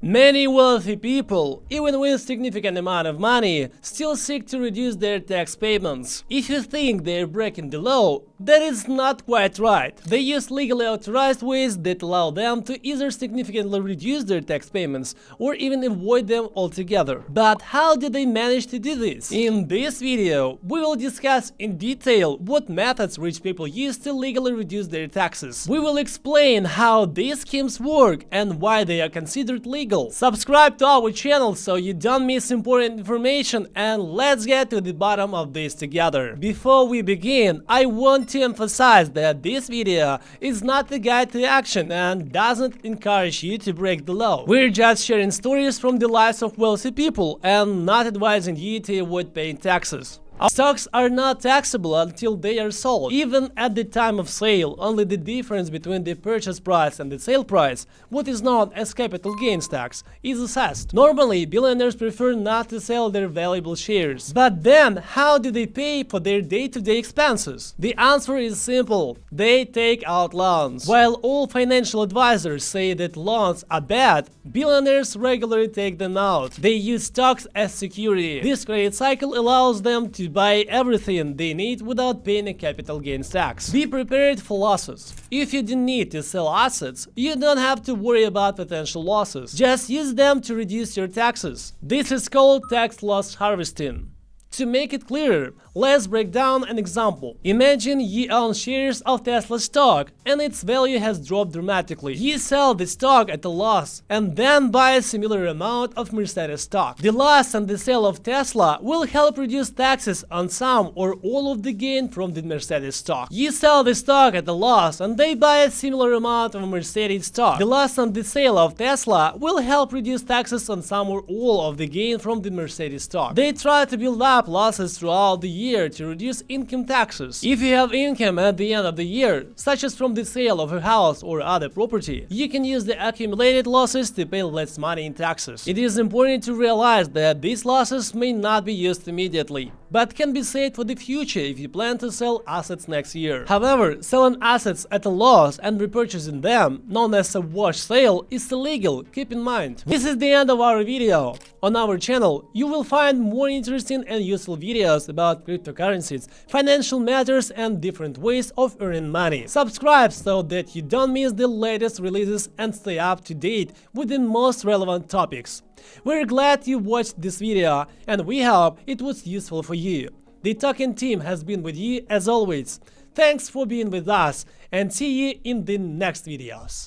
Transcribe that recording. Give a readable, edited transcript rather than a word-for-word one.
Many wealthy people, even with significant amount of money, still seek to reduce their tax payments. If you think they're breaking the law, that is not quite right. They use legally authorized ways that allow them to either significantly reduce their tax payments or even avoid them altogether. But how do they manage to do this? In this video, we will discuss in detail what methods rich people use to legally reduce their taxes. We will explain how these schemes work and why they are considered legal. Subscribe to our channel so you don't miss important information, and let's get to the bottom of this together. Before we begin, I want to emphasize that this video is not a guide to action and doesn't encourage you to break the law. We're just sharing stories from the lives of wealthy people and not advising you to avoid paying taxes. Stocks are not taxable until they are sold. Even at the time of sale, only the difference between the purchase price and the sale price, what is known as capital gains tax, is assessed. Normally, billionaires prefer not to sell their valuable shares. But then, how do they pay for their day-to-day expenses? The answer is simple. They take out loans. While all financial advisors say that loans are bad, billionaires regularly take them out. They use stocks as security. This credit cycle allows them to buy everything they need without paying a capital gains tax. Be prepared for losses. If you do need to sell assets, you don't have to worry about potential losses. Just use them to reduce your taxes. This is called tax loss harvesting. To make it clearer, let's break down an example. Imagine you own shares of Tesla stock and its value has dropped dramatically. You sell the stock at a loss and then buy a similar amount of Mercedes stock. The loss and the sale of Tesla will help reduce taxes on some or all of the gain from the Mercedes stock. You sell the stock at a loss and they buy a similar amount of Mercedes stock. The loss on the sale of Tesla will help reduce taxes on some or all of the gain from the Mercedes stock. They try to build up losses throughout the year to reduce income taxes. If you have income at the end of the year, such as from the sale of a house or other property, you can use the accumulated losses to pay less money in taxes. It is important to realize that these losses may not be used immediately, but can be saved for the future if you plan to sell assets next year. However, selling assets at a loss and repurchasing them, known as a wash sale, is illegal, keep in mind. This is the end of our video. On our channel, you will find more interesting and useful videos about cryptocurrencies, financial matters, and different ways of earning money. Subscribe so that you don't miss the latest releases and stay up to date with the most relevant topics. We're glad you watched this video and we hope it was useful for you. The Token team has been with you as always. Thanks for being with us and see you in the next videos.